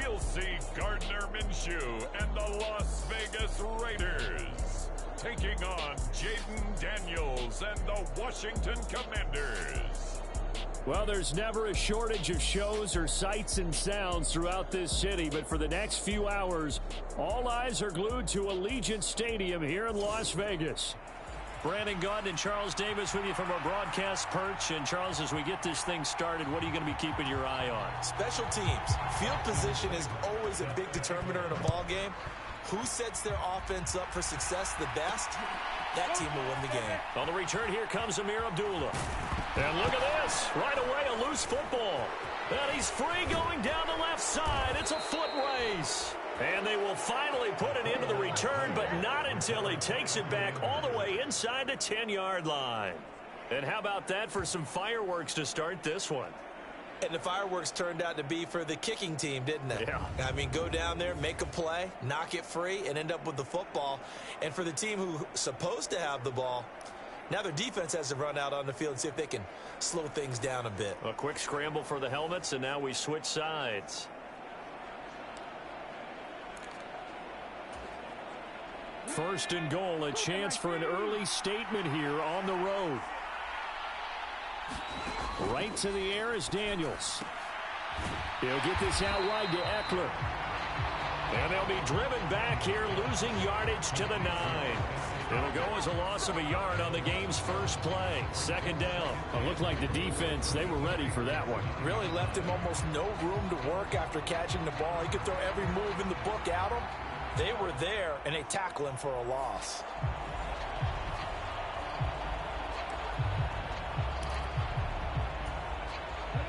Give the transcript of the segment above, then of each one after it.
we'll see Gardner Minshew and the Las Vegas Raiders taking on Jaden Daniels and the Washington Commanders. Well, there's never a shortage of shows or sights and sounds throughout this city, but for the next few hours, all eyes are glued to Allegiant Stadium here in Las Vegas. Brandon Gaudin and Charles Davis with you from our broadcast perch. And, Charles, as we get this thing started, what are you going to be keeping your eye on? Special teams. Field position is always a big determiner in a ball game. Who sets their offense up for success the best? That team will win the game. On the return, here comes Amir Abdullah. And look at this. Right away, a loose football. And he's free going down the left side. It's a foot race. And they will finally put it into the return, but not until he takes it back all the way inside the 10-yard line. And how about that for some fireworks to start this one? And the fireworks turned out to be for the kicking team, didn't they? Yeah. I mean, go down there, make a play, knock it free, and end up with the football. And for the team who's supposed to have the ball, now their defense has to run out on the field and see if they can slow things down a bit. A quick scramble for the helmets, and now we switch sides. First and goal, a chance for an early statement here on the road. Right to the air is Daniels. He'll get this out wide to Eckler. And they'll be driven back here, losing yardage to the 9. It'll go as a loss of a yard on the game's first play. Second down. It looked like the defense, they were ready for that one. Really left him almost no room to work after catching the ball. He could throw every move in the book at him. They were there, and they tackle him for a loss.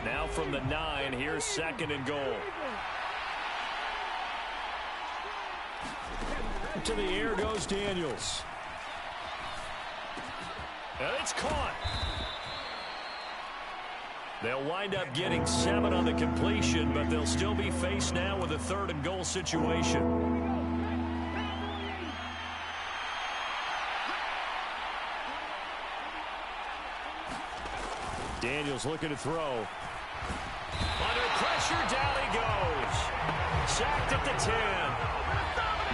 Now from the 9, here's second and goal. To the air goes Daniels. And it's caught. They'll wind up getting 7 on the completion, but they'll still be faced now with a third and goal situation. Daniels looking to throw. Under pressure, down he goes. Sacked at the 10.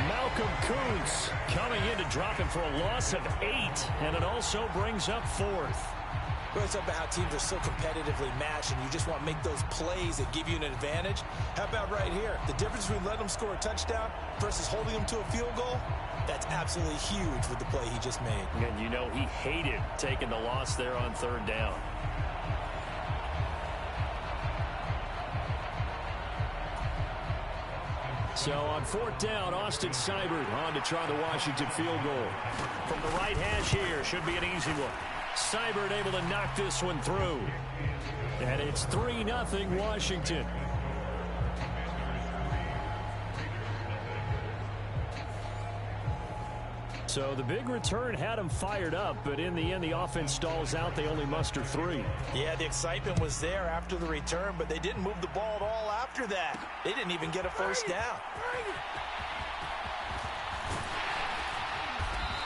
Malcolm Kuntz coming in to drop him for a loss of 8, and it also brings up 4th. We're talking about how teams are so competitively matched, and you just want to make those plays that give you an advantage. How about right here? The difference between letting them score a touchdown versus holding them to a field goal, that's absolutely huge with the play he just made. And you know he hated taking the loss there on third down. So on fourth down, Austin Seibert on to try the Washington field goal. From the right hash here, should be an easy one. Seibert able to knock this one through. And it's 3-0 Washington. So the big return had them fired up, but in the end, the offense stalls out. They only muster 3. Yeah, the excitement was there after the return, but they didn't move the ball at all after that. They didn't even get a first down.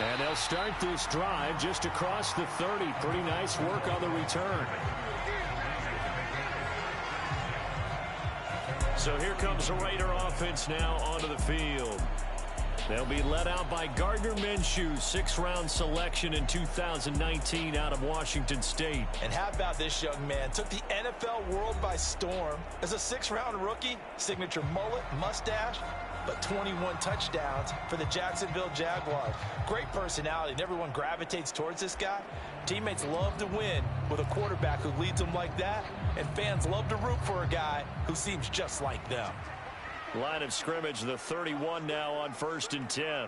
And they'll start this drive just across the 30. Pretty nice work on the return. So here comes the Raider offense now onto the field. They'll be led out by Gardner Minshew, 6th-round selection in 2019 out of Washington State. And how about this young man? Took the NFL world by storm. As a 6th-round rookie, signature mullet, mustache, but 21 touchdowns for the Jacksonville Jaguars. Great personality, and everyone gravitates towards this guy. Teammates love to win with a quarterback who leads them like that, and fans love to root for a guy who seems just like them. Line of scrimmage, the 31 now on 1st and 10.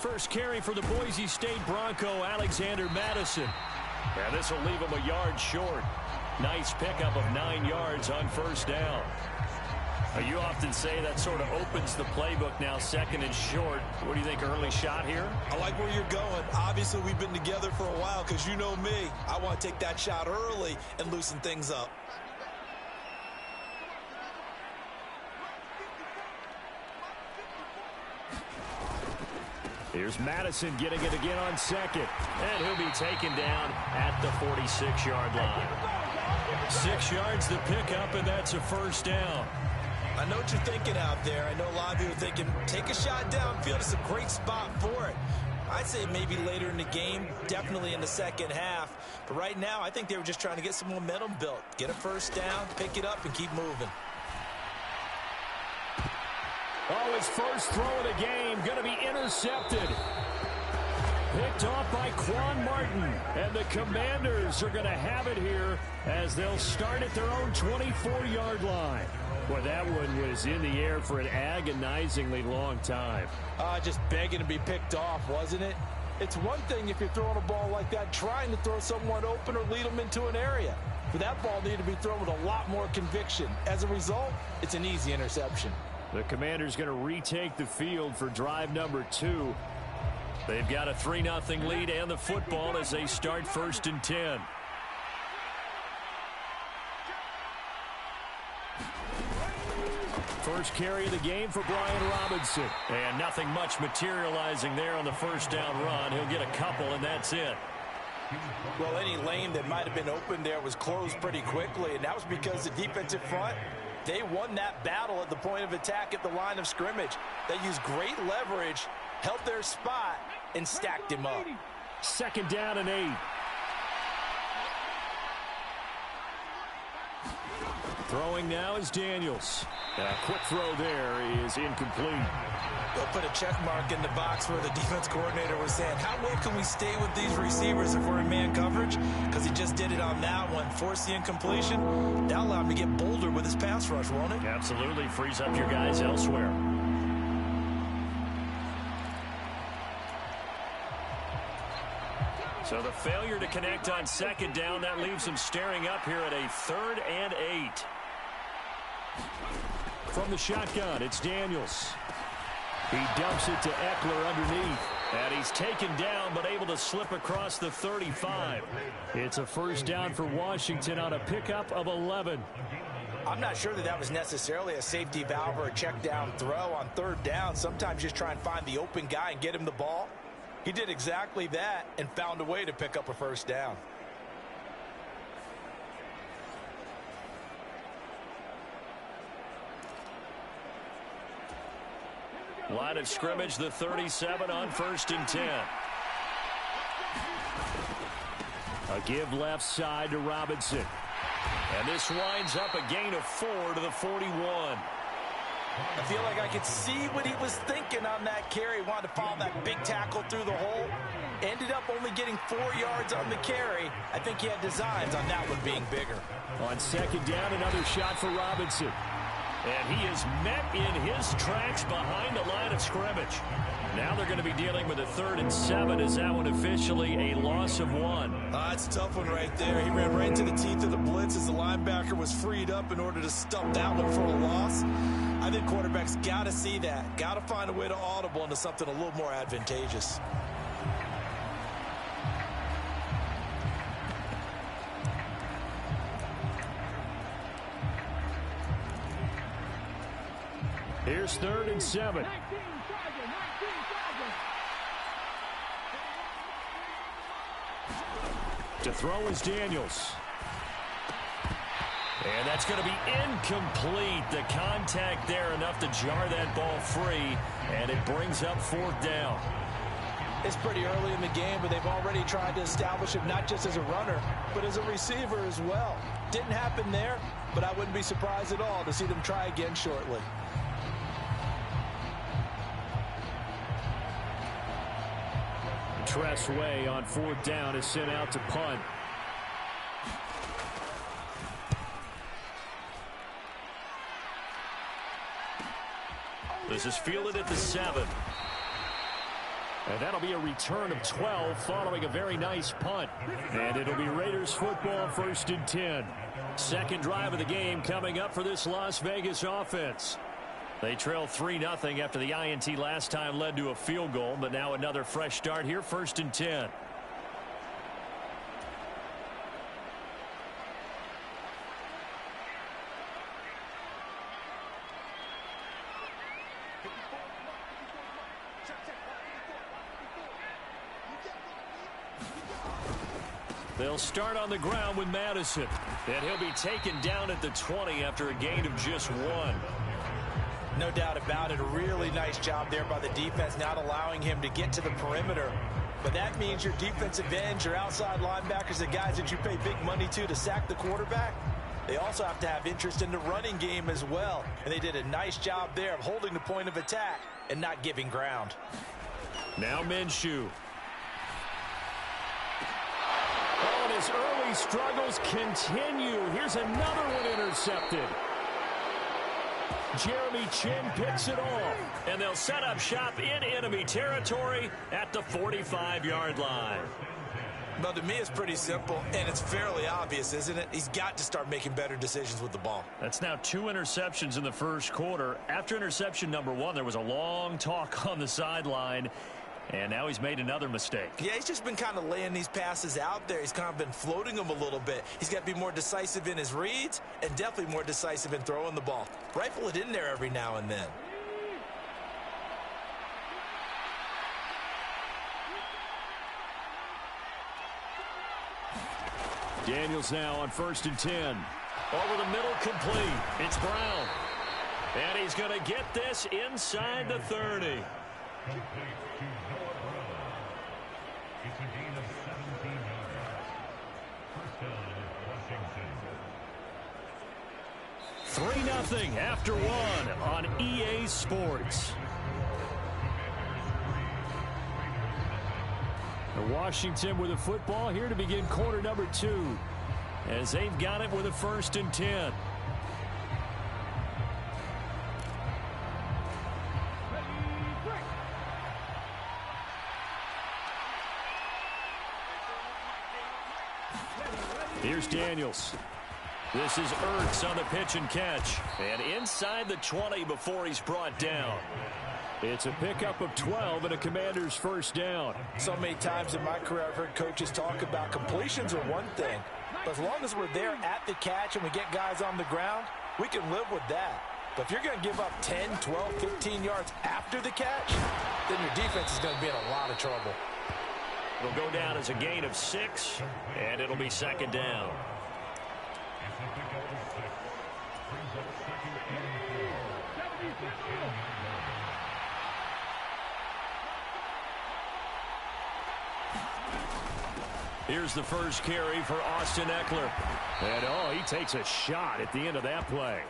First carry for the Boise State Bronco, Alexander Madison. And this will leave him a yard short. Nice pickup of 9 yards on first down. You often say that sort of opens the playbook now, 2nd and short. What do you think, early shot here? I like where you're going. Obviously, we've been together for a while because you know me. I want to take that shot early and loosen things up. Here's Madison getting it again on second. And he'll be taken down at the 46-yard line. 6 yards to pick up, and that's a first down. I know what you're thinking out there. I know a lot of you are thinking, take a shot downfield. It's a great spot for it. I'd say maybe later in the game, definitely in the second half. But right now, I think they were just trying to get some momentum built. Get a first down, pick it up, and keep moving. Oh, his first throw of the game going to be intercepted. Picked off by Quan Martin. And the Commanders are going to have it here as they'll start at their own 24-yard line. Boy, that one was in the air for an agonizingly long time. Just begging to be picked off, wasn't it? It's one thing if you're throwing a ball like that, trying to throw someone open or lead them into an area. But that ball needed to be thrown with a lot more conviction. As a result, it's an easy interception. The Commanders going to retake the field for drive number 2. They've got a 3-0 lead and the football as they start 1st and 10. First carry of the game for Brian Robinson. And nothing much materializing there on the first down run. He'll get a couple, and that's it. Well, any lane that might have been open there was closed pretty quickly, and that was because the defensive front, they won that battle at the point of attack at the line of scrimmage. They used great leverage, held their spot, and stacked him up. 2nd down and 8. Throwing now is Daniels. A quick throw there is incomplete. They'll put a check mark in the box where the defense coordinator was saying, how well can we stay with these receivers if we're in man coverage? Because he just did it on that one. Force the incompletion. That'll allow him to get bolder with his pass rush, won't it? Absolutely. Frees up your guys elsewhere. So the failure to connect on 2nd down, that leaves them staring up here at a 3rd and 8. From the shotgun, it's Daniels. He dumps it to Eckler underneath. And he's taken down, but able to slip across the 35. It's a first down for Washington on a pickup of 11. I'm not sure that was necessarily a safety valve or a check down throw on 3rd down. Sometimes just try and find the open guy and get him the ball. He did exactly that and found a way to pick up a first down. Line of scrimmage, the 37 on 1st and 10. A give left side to Robinson. And this winds up a gain of 4 to the 41. I feel like I could see what he was thinking on that carry. Wanted to follow that big tackle through the hole. Ended up only getting 4 yards on the carry. I think he had designs on that one being bigger. On 2nd down, another shot for Robinson. And he is met in his tracks behind the line of scrimmage. Now they're going to be dealing with a 3rd and 7. Is that one officially a loss of 1? That's a tough one right there. He ran right into the teeth of the blitz as the linebacker was freed up in order to stop that one for a loss. I think quarterbacks got to see that. Got to find a way to audible into something a little more advantageous. Here's 3rd and 7. To throw is Daniels. And that's going to be incomplete. The contact there enough to jar that ball free, and it brings up 4th down. It's pretty early in the game, but they've already tried to establish him not just as a runner, but as a receiver as well. Didn't happen there, but I wouldn't be surprised at all to see them try again shortly. Tress Way on 4th down is sent out to punt. This is fielded at the 7. And that'll be a return of 12 following a very nice punt. And it'll be Raiders football 1st and 10. 2nd drive of the game coming up for this Las Vegas offense. They trail 3-0 after the INT last time led to a field goal, but now another fresh start here, 1st and 10. They'll start on the ground with Madison. And he'll be taken down at the 20 after a gain of just 1. No doubt about it. A really nice job there by the defense, not allowing him to get to the perimeter. But that means your defensive ends, your outside linebackers, the guys that you pay big money to sack the quarterback, they also have to have interest in the running game as well. And they did a nice job there of holding the point of attack and not giving ground. Now Minshew. Oh, and his early struggles continue. Here's another one intercepted. Jeremy Chin picks it off. And they'll set up shop in enemy territory at the 45-yard line. Well, to me, it's pretty simple, and it's fairly obvious, isn't it? He's got to start making better decisions with the ball. That's now 2 interceptions in the first quarter. After interception number 1, there was a long talk on the sideline, and now he's made another mistake. Yeah, he's just been kind of laying these passes out there. He's kind of been floating them a little bit. He's got to be more decisive in his reads and definitely more decisive in throwing the ball. Rifle it in there every now and then. Daniels now on 1st and 10. Over the middle, complete. It's Brown. And he's going to get this inside the 30. 3-0 after 1 on EA Sports. Washington with the football here to begin quarter number 2, as they've got it with a 1st and 10. Here's Daniels. This is Ertz on the pitch and catch. And inside the 20 before he's brought down. It's a pickup of 12 and a Commander's 1st down. So many times in my career I've heard coaches talk about completions are one thing. But as long as we're there at the catch and we get guys on the ground, we can live with that. But if you're going to give up 10, 12, 15 yards after the catch, then your defense is going to be in a lot of trouble. It'll go down as a gain of 6, and it'll be 2nd down. Here's the first carry for Austin Eckler. And, he takes a shot at the end of that play.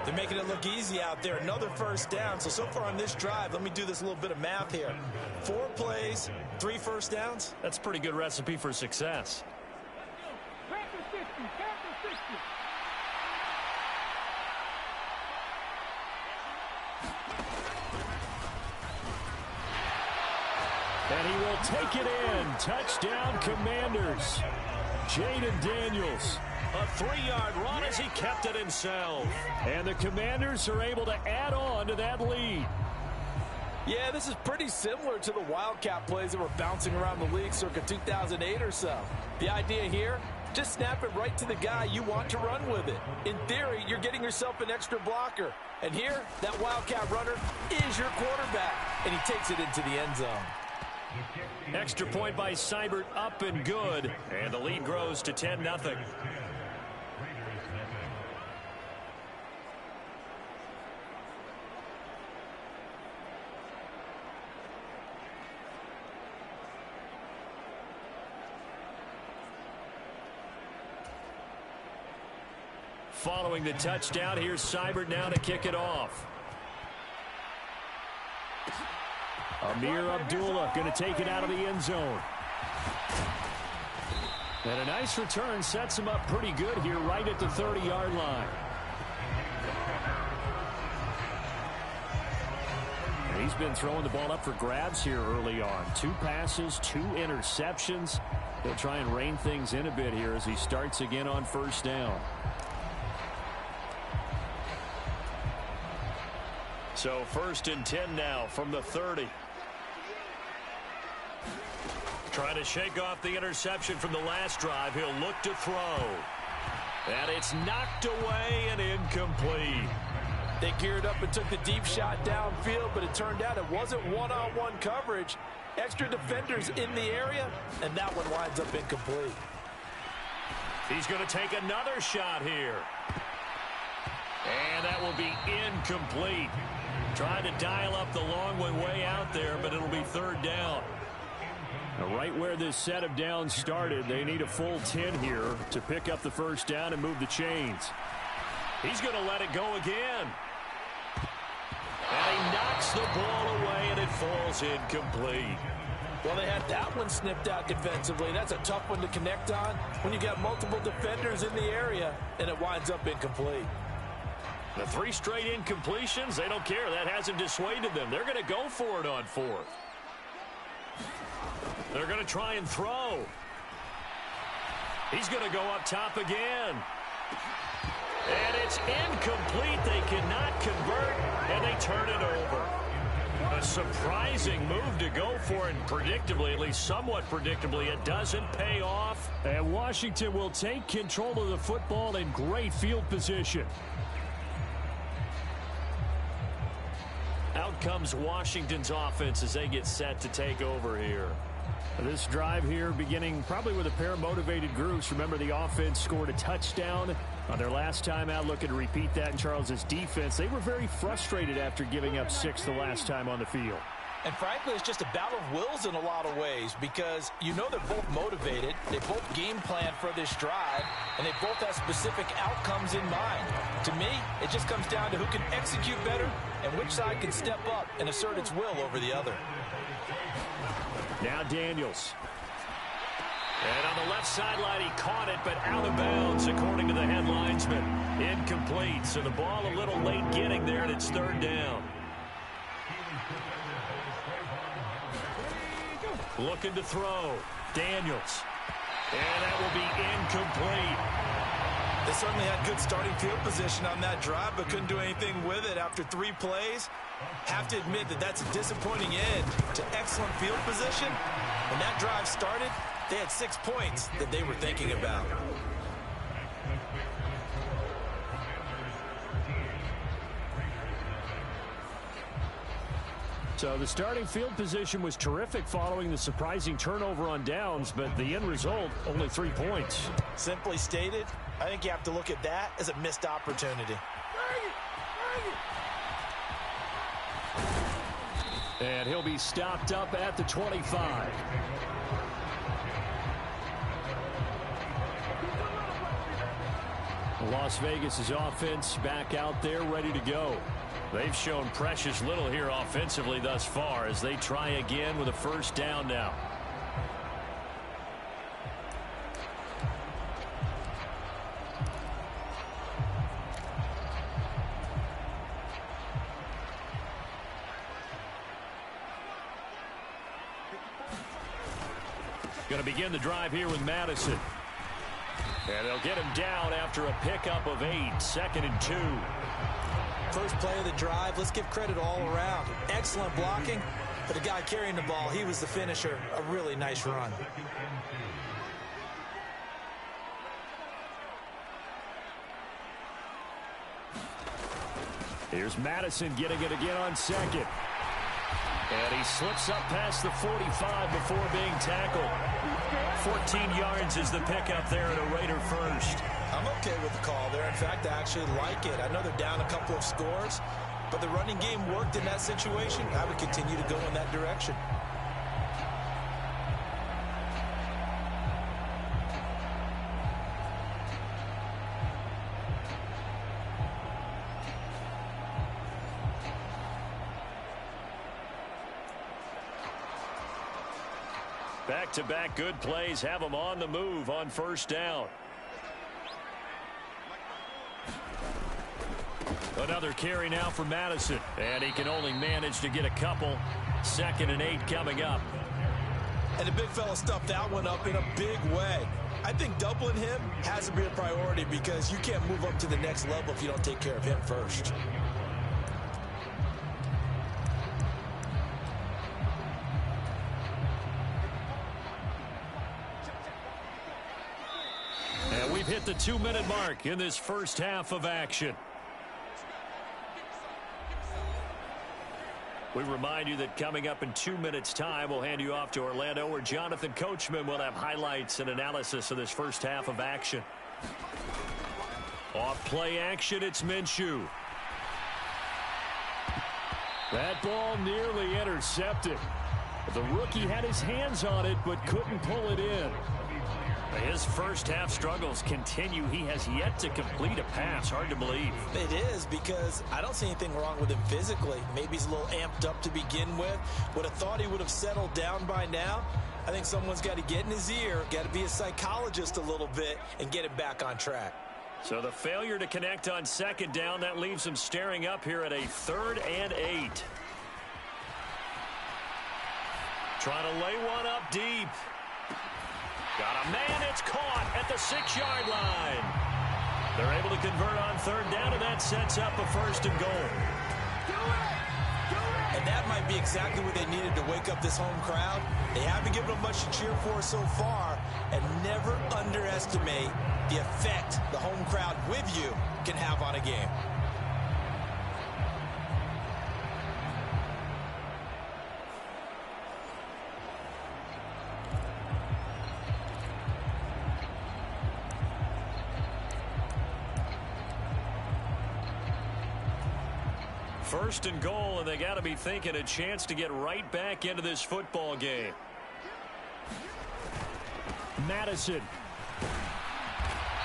They're making it look easy out there. Another 1st down. So far on this drive, let me do this little bit of math here. 4 plays, 3 1st downs. That's a pretty good recipe for success. And he will take it in. Touchdown, Commanders. Jaden Daniels. A 3-yard run as he kept it himself. And the Commanders are able to add on to that lead. Yeah, this is pretty similar to the Wildcat plays that were bouncing around the league circa 2008 or so. The idea here, just snap it right to the guy you want to run with it. In theory, you're getting yourself an extra blocker. And here, that Wildcat runner is your quarterback. And he takes it into the end zone. Extra point by Seibert, up and good. And the lead grows to 10-0. Following the touchdown, here's Seibert now to kick it off. Amir Abdullah going to take it out of the end zone. And a nice return sets him up pretty good here right at the 30-yard line. And he's been throwing the ball up for grabs here early on. 2 passes, 2 interceptions. He'll try and rein things in a bit here as he starts again on 1st down. So 1st and 10 now from the 30. Trying to shake off the interception from the last drive. He'll look to throw. And it's knocked away and incomplete. They geared up and took the deep shot downfield, but it turned out it wasn't one-on-one coverage. Extra defenders in the area, and that one winds up incomplete. He's going to take another shot here. And that will be incomplete. Trying to dial up the long one way out there, but it'll be third down. Now, right where this set of downs started, they need a full 10 here to pick up the first down and move the chains. He's going to let it go again. And he knocks the ball away, and it falls incomplete. Well, they had that one snipped out defensively. That's a tough one to connect on when you got multiple defenders in the area, and it winds up incomplete. The 3 straight incompletions, they don't care. That hasn't dissuaded them. They're going to go for it on 4th. They're going to try and throw. He's going to go up top again. And it's incomplete. They cannot convert, and they turn it over. A surprising move to go for it, and predictably, at least somewhat predictably, it doesn't pay off. And Washington will take control of the football in great field position. Out comes Washington's offense as they get set to take over here. This drive here beginning probably with a pair of motivated groups. Remember, the offense scored a touchdown on their last time out. Looking to repeat that in Charles's defense. They were very frustrated after giving up 6 the last time on the field. And frankly, it's just a battle of wills in a lot of ways because you know they're both motivated. They both game plan for this drive, and they both have specific outcomes in mind. To me, it just comes down to who can execute better and which side can step up and assert its will over the other. Now Daniels. And on the left sideline, he caught it, but out of bounds, according to the head linesman. Incomplete, so the ball a little late getting there, and it's third down. Looking to throw. Daniels. And that will be incomplete. They certainly had good starting field position on that drive, but couldn't do anything with it after 3 plays. Have to admit that that's a disappointing end to excellent field position. When that drive started, they had 6 points that they were thinking about. So the starting field position was terrific following the surprising turnover on downs, but the end result, only 3 points. Simply stated, I think you have to look at that as a missed opportunity. And he'll be stopped up at the 25. Las Vegas' offense back out there ready to go. They've shown precious little here offensively thus far as they try again with a first down now. Going to begin the drive here with Madison. And they'll get him down after a pickup of 8, 2nd and 2. First play of the drive, let's give credit all around. Excellent blocking, but the guy carrying the ball, he was the finisher. A really nice run. Here's Madison getting it again on 2nd. And he slips up past the 45 before being tackled. 14 yards is the pickup there at a Raider first. I'm okay with the call there. In fact, I actually like it. I know they're down a couple of scores, but the running game worked in that situation. I would continue to go in that direction. Back-to-back good plays have them on the move on first down. Another carry now for Madison, and he can only manage to get a couple. 2nd and 8 coming up. And the big fella stuffed that one up in a big way. I think doubling him has to be a priority because you can't move up to the next level if you don't take care of him first. And we've hit the 2-minute mark in this first half of action. We remind you that coming up in 2 minutes' time, we'll hand you off to Orlando, where Jonathan Coachman will have highlights and analysis of this first half of action. Off play action, it's Minshew. That ball nearly intercepted. The rookie had his hands on it, but couldn't pull it in. His first half struggles continue. He has yet to complete a pass. Hard to believe. It is, because I don't see anything wrong with him physically. Maybe he's a little amped up to begin with. Would have thought he would have settled down by now. I think someone's got to get in his ear, got to be a psychologist a little bit, and get him back on track. So the failure to connect on second down, that leaves him staring up here at a 3rd and 8. Trying to lay one up deep. Got a man, it's caught at the 6-yard line. They're able to convert on 3rd down, and that sets up a 1st and goal. And that might be exactly what they needed to wake up this home crowd. They haven't given them much to cheer for so far, and never underestimate the effect the home crowd with you can have on a game. First and goal, and they got to be thinking a chance to get right back into this football game. Madison.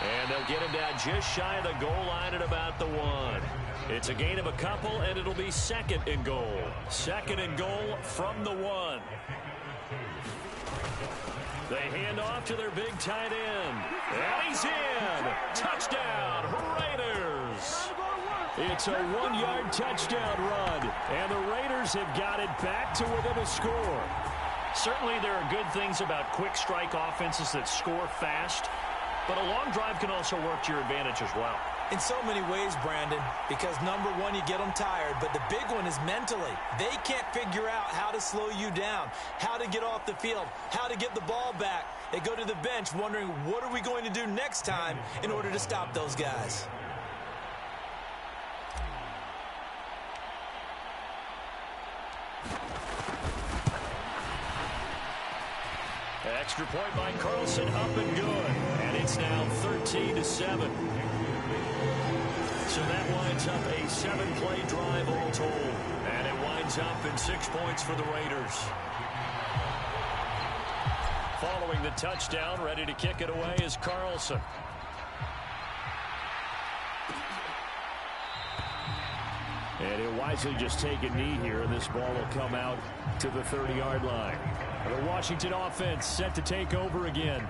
And they'll get him down just shy of the goal line at about the 1. It's a gain of a couple, and it'll be 2nd and goal. 2nd and goal from the 1. They hand off to their big tight end. And he's in. Touchdown, Raiders. It's a 1-yard touchdown run, and the Raiders have got it back to within a score. Certainly there are good things about quick strike offenses that score fast, but a long drive can also work to your advantage as well. In so many ways, Brandon, because number one, you get them tired, but the big one is mentally. They can't figure out how to slow you down, how to get off the field, how to get the ball back. They go to the bench wondering, what are we going to do next time in order to stop those guys? Extra point by Carlson, up and good. And it's now 13-7. So that winds up a 7-play drive all told. And it winds up in 6 points for the Raiders. Following the touchdown, ready to kick it away is Carlson. And he'll wisely just take a knee here, and this ball will come out to the 30-yard line. The Washington offense set to take over again.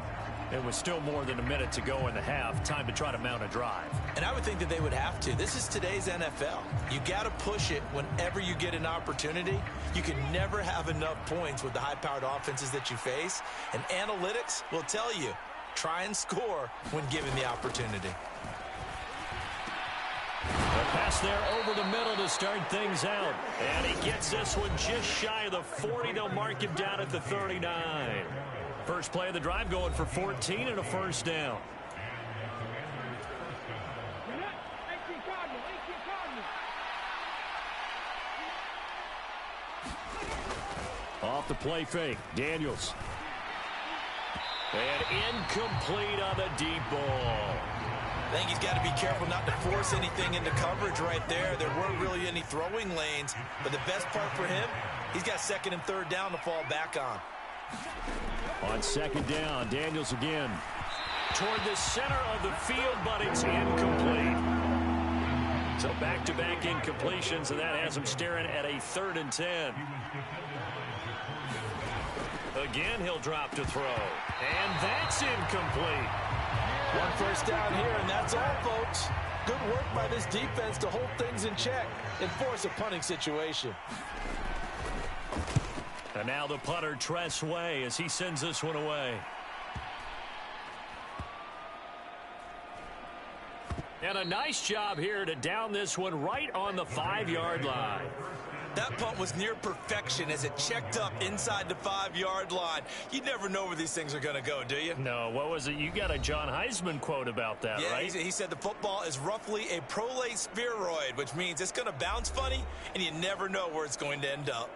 And with still more than a minute to go in the half, time to try to mount a drive. And I would think that they would have to. This is today's NFL. You got to push it whenever you get an opportunity. You can never have enough points with the high-powered offenses that you face. And analytics will tell you, try and score when given the opportunity. A pass there over the middle to start things out. And he gets this one just shy of the 40. They'll mark him down at the 39. First play of the drive going for 14 and a first down. Off the play fake, Daniels. And incomplete on the deep ball. I think he's got to be careful not to force anything into coverage right there. There weren't really any throwing lanes, but the best part for him, he's got 2nd and 3rd down to fall back on. On 2nd down, Daniels again. Toward the center of the field, but it's incomplete. So back-to-back incompletions, and that has him staring at a 3rd and 10. Again, he'll drop to throw. And that's incomplete. 1 first down here, and that's all, folks. Good work by this defense to hold things in check and force a punting situation. And now the punter, Tress Way, as he sends this one away. And a nice job here to down this one right on the 5-yard line. That punt was near perfection as it checked up inside the 5-yard line. You never know where these things are going to go, do you? No, what was it? You got a John Heisman quote about that, right? Yeah, he said the football is roughly a prolate spheroid, which means it's going to bounce funny, and you never know where it's going to end up.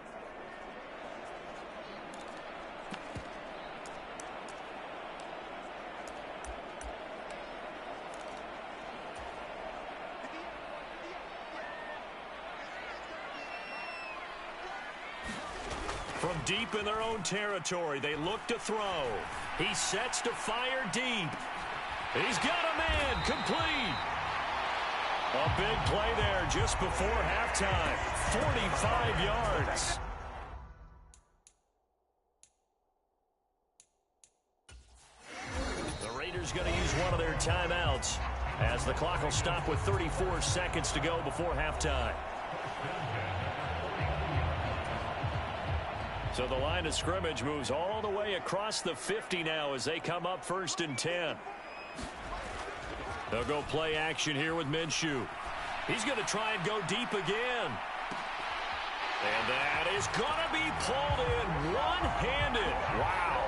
From deep in their own territory, they look to throw. He sets to fire deep. He's got a man, complete. A big play there just before halftime. 45 yards. The Raiders going to use one of their timeouts as the clock will stop with 34 seconds to go before halftime. So the line of scrimmage moves all the way across the 50 now as they come up 1st and 10. They'll go play action here with Minshew. He's going to try and go deep again. And that is going to be pulled in one-handed. Wow.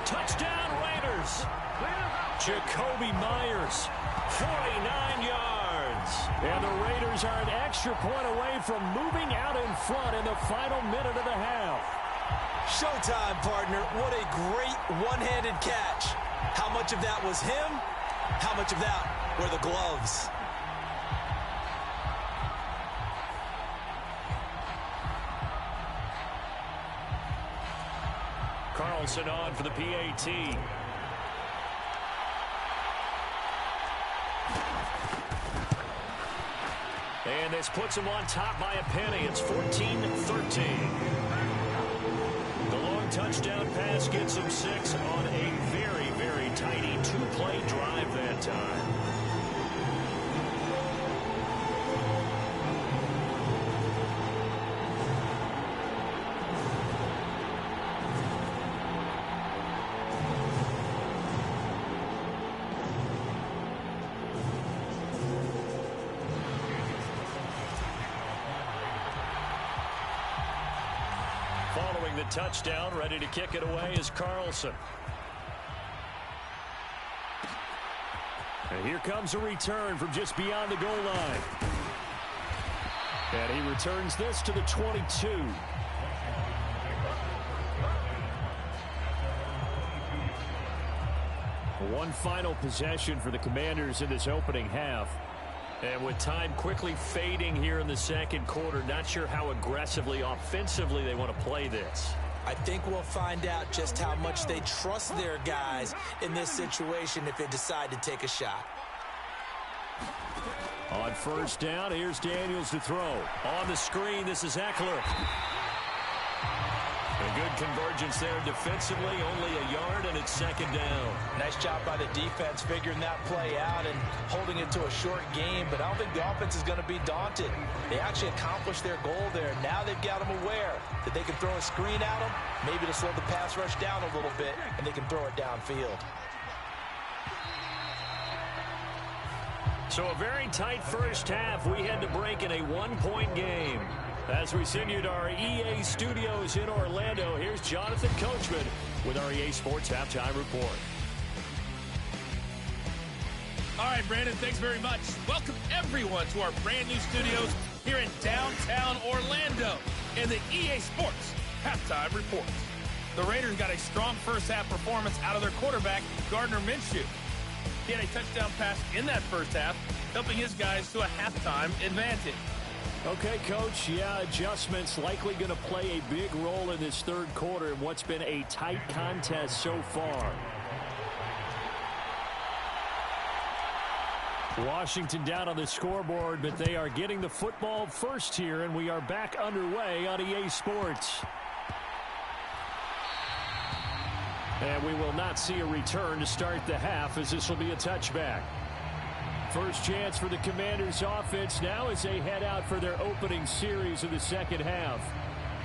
Touchdown Raiders. Jacoby Myers, 49 yards. And the Raiders are an extra point away from moving out in front in the final minute of the half. Showtime, partner. What a great one-handed catch. How much of that was him? How much of that were the gloves? Carlson on for the PAT. And this puts him on top by a penny. It's 14-13. The long touchdown pass gets him 6 on a very, very tiny 2-play drive that time. Following the touchdown, ready to kick it away is Carlson. And here comes a return from just beyond the goal line. And he returns this to the 22. One final possession for the Commanders in this opening half. And with time quickly fading here in the second quarter, not sure how aggressively, offensively they want to play this. I think we'll find out just how much they trust their guys in this situation if they decide to take a shot. On 1st down, here's Daniels to throw. On the screen, this is Eckler. A good convergence there defensively, only a yard, and it's 2nd down. Nice job by the defense figuring that play out and holding it to a short game, but I don't think the offense is going to be daunted. They actually accomplished their goal there. Now they've got them aware that they can throw a screen at them, maybe to slow the pass rush down a little bit, and they can throw it downfield. So a very tight first half. We had to break in a 1-point game. As we send you to our EA studios in Orlando, here's Jonathan Coachman with our EA Sports Halftime Report. All right, Brandon, thanks very much. Welcome, everyone, to our brand new studios here in downtown Orlando in the EA Sports Halftime Report. The Raiders got a strong first-half performance out of their quarterback, Gardner Minshew. He had a touchdown pass in that first half, helping his guys to a halftime advantage. Okay, Coach, yeah, adjustments likely going to play a big role in this third quarter in what's been a tight contest so far. Washington down on the scoreboard, but they are getting the football first here, and we are back underway on EA Sports. And we will not see a return to start the half, as this will be a touchback. First chance for the Commanders offense now as they head out for their opening series of the second half.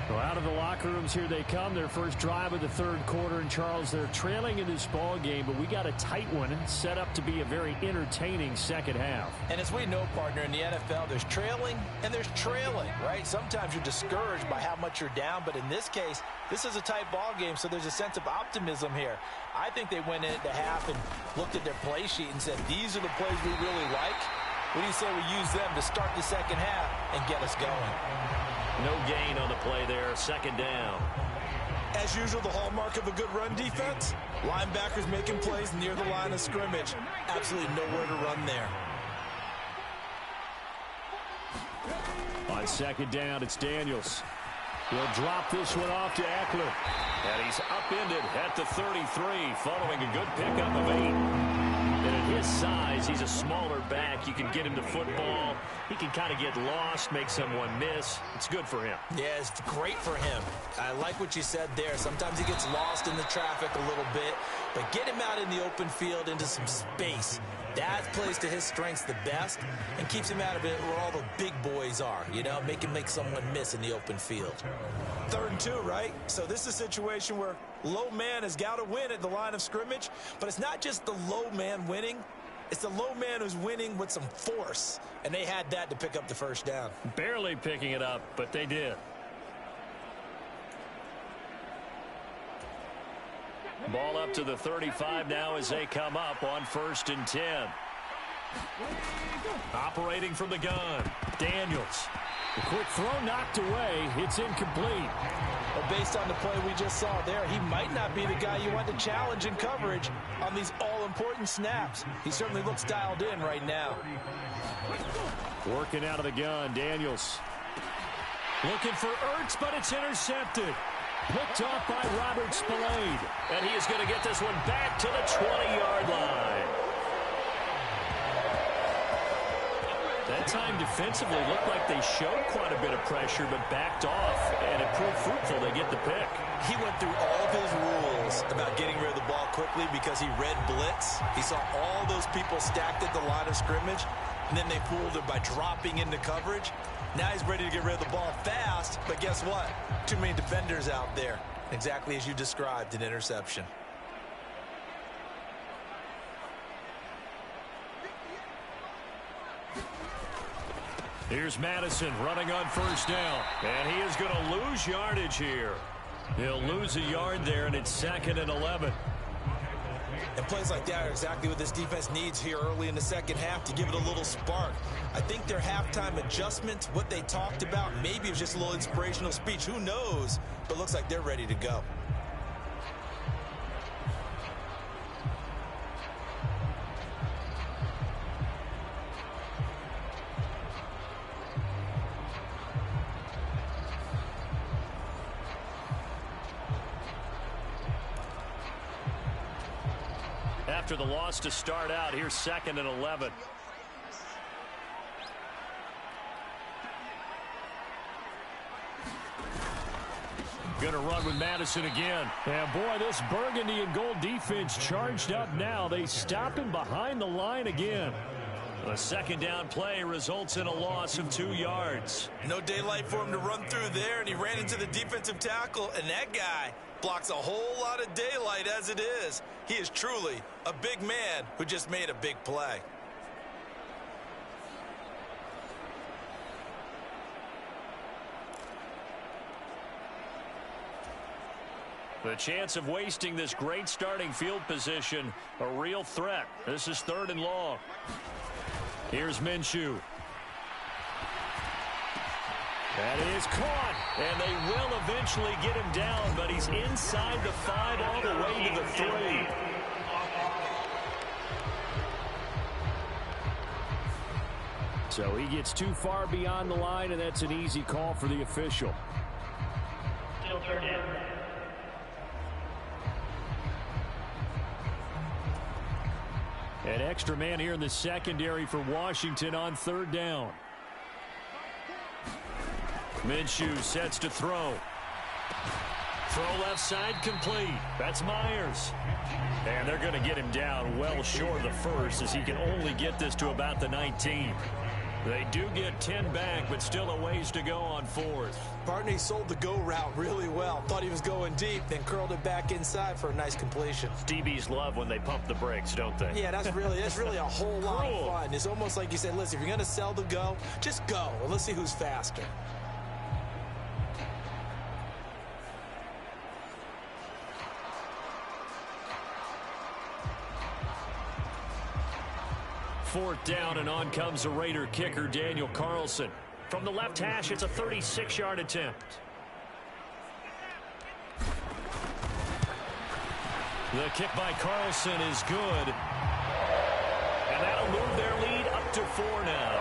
Well, out of the locker rooms here they come. Their first drive of the third quarter. And, Charles, they're trailing in this ball game, but we got a tight one set up to be a very entertaining second half. And as we know, partner, in the NFL, there's trailing and there's trailing, right? Sometimes you're discouraged by how much you're down, but in this case, this is a tight ball game, so there's a sense of optimism here. I think they went into half and looked at their play sheet and said, these are the plays we really like. What do you say we use them to start the second half and get us going? No gain on the play there. Second down. As usual, the hallmark of a good run defense, linebackers making plays near the line of scrimmage. Absolutely nowhere to run there. On second down, it's Daniels. He'll drop this one off to Eckler. And he's upended at the 33 following a good pickup of 8. And at his size, he's a smaller back. You can get him to football. He can kind of get lost, make someone miss. It's good for him. Yeah, it's great for him. I like what you said there. Sometimes he gets lost in the traffic a little bit, but get him out in the open field into some space. That plays to his strengths the best and keeps him out of it where all the big boys are, you know, make him make someone miss in the open field. 3rd and 2, right? So this is a situation where low man has got to win at the line of scrimmage, but it's not just the low man winning. It's the low man who's winning with some force, and they had that to pick up the first down. Barely picking it up, but they did. Ball up to the 35 now as they come up on 1st and 10. Operating from the gun, Daniels. A quick throw knocked away. It's incomplete. Well, based on the play we just saw there, he might not be the guy you want to challenge in coverage on these all-important snaps. He certainly looks dialed in right now. Working out of the gun, Daniels. Looking for Ertz, but it's intercepted. Picked off by Robert Spillane. And he is going to get this one back to the 20-yard line. That time defensively looked like they showed quite a bit of pressure but backed off, and it proved fruitful. They get the pick. He went through all of his rules about getting rid of the ball quickly because he read blitz. He saw all those people stacked at the line of scrimmage, and then they fooled him by dropping into coverage. Now he's ready to get rid of the ball fast, but guess what? Too many defenders out there. Exactly as you described, an interception. Here's Madison running on 1st down. And he is going to lose yardage here. He'll lose a yard there, and it's 2nd and 11. And plays like that are exactly what this defense needs here early in the second half to give it a little spark. I think their halftime adjustments, what they talked about, maybe it was just a little inspirational speech. Who knows? But it looks like they're ready to go. After the loss to start out, here's 2nd and 11. Going to run with Madison again. And boy, this burgundy and gold defense charged up now. They stop him behind the line again. A 2nd down play results in a loss of 2 yards. No daylight for him to run through there, and he ran into the defensive tackle, and that guy blocks a whole lot of daylight as it is. He is truly a big man who just made a big play. The chance of wasting this great starting field position, a real threat. This is 3rd and long. Here's Minshew. That is caught, and they will eventually get him down, but he's inside the 5 all the way to the 3. So he gets too far beyond the line, and that's an easy call for the official. Still third down. An extra man here in the secondary for Washington on 3rd down. Minshew sets to throw. Throw left side complete. That's Myers. And they're going to get him down well short of the 1st as he can only get this to about the 19. They do get 10 back, but still a ways to go on fourth. Partner, he sold the go route really well. Thought he was going deep, then curled it back inside for a nice completion. DBs love when they pump the brakes, don't they? Yeah, that's really a whole lot of fun. It's almost like you said, listen, if you're going to sell the go, just go. Well, let's see who's faster. Fourth down, and on comes the Raider kicker, Daniel Carlson. From the left hash, it's a 36-yard attempt. The kick by Carlson is good. And that'll move their lead up to 4 now.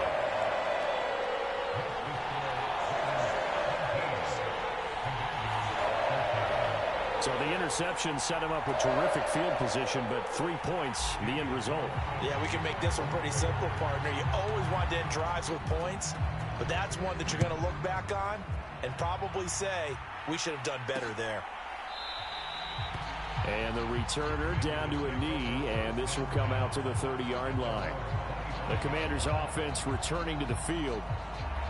So the interception set him up with terrific field position, but 3 points, the end result. Yeah, we can make this one pretty simple, partner. You always want to end drives with points, but that's one that you're going to look back on and probably say, we should have done better there. And the returner down to a knee, and this will come out to the 30-yard line. The Commanders' offense returning to the field.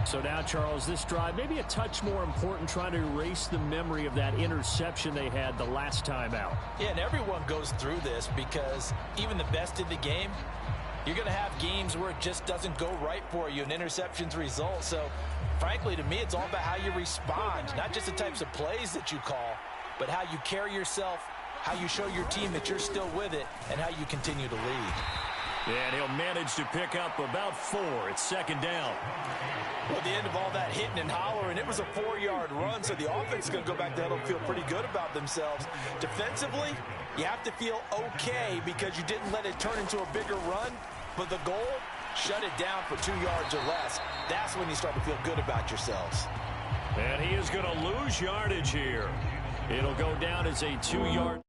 So now, Charles, this drive maybe a touch more important, trying to erase the memory of that interception they had the last time out. Yeah, and everyone goes through this because even the best in the game, you're going to have games where it just doesn't go right for you, and interceptions result. So, frankly, to me, it's all about how you respond, not just the types of plays that you call, but how you carry yourself, how you show your team that you're still with it, and how you continue to lead. And he'll manage to pick up about 4. It's second down. Well, at the end of all that hitting and hollering, it was a 4-yard run, so the offense is going to go back there and feel pretty good about themselves. Defensively, you have to feel okay because you didn't let it turn into a bigger run, but the goal, shut it down for 2 yards or less. That's when you start to feel good about yourselves. And he is going to lose yardage here. It'll go down as a 2-yard.